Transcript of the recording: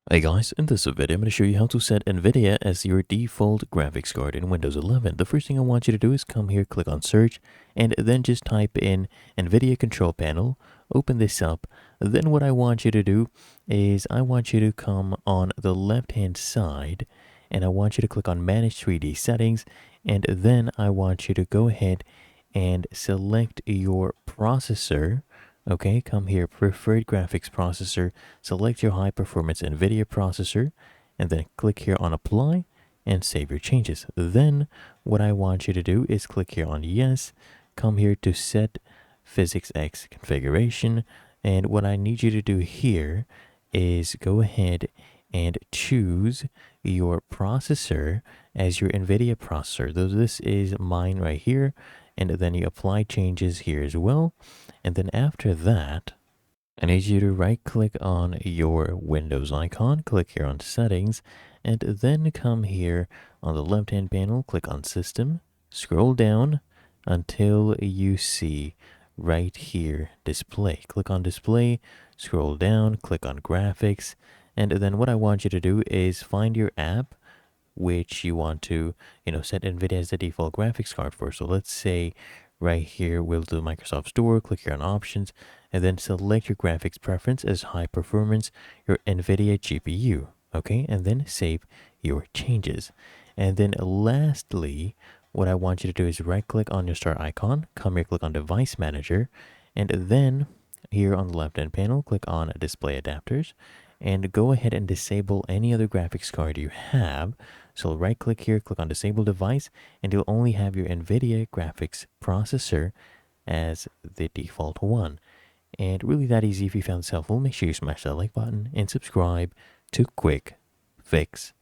Hey guys, in this video I'm going to show you how to set NVIDIA as your default graphics card in Windows 11. The first thing I want you to do is come here, click on search, and then just type in NVIDIA control panel, open this up. Then what I want you to do is I want you to come on the left hand side and I want you to click on manage 3D settings, and then I want you to go ahead and select your processor. Okay, come here, preferred graphics processor, select your high performance NVIDIA processor, and then click here on apply and save your changes. Then what I want you to do is click here on yes, come here to set PhysicsX configuration, and what I need you to do here is go ahead and choose your processor as your NVIDIA processor. This is mine right here, and then you apply changes here as well. And then after that, I need you to right click on your Windows icon, click here on settings, and then come here on the left hand panel, click on system, scroll down until you see right here display. Click on display, scroll down, click on graphics, and then what I want you to do is find your app which you want to, set NVIDIA as the default graphics card for. So let's say right here, we'll do Microsoft Store, click here on options, and then select your graphics preference as high performance, your NVIDIA GPU. Okay, and then save your changes. And then lastly, what I want you to do is right click on your start icon, come here, click on device manager, and then here on the left hand panel, click on display adapters, and go ahead and disable any other graphics card you have. So right click here, click on disable device, and you'll only have your NVIDIA graphics processor as the default one. And really that easy. If you found this helpful, make sure you smash that like button and subscribe to Quick Fix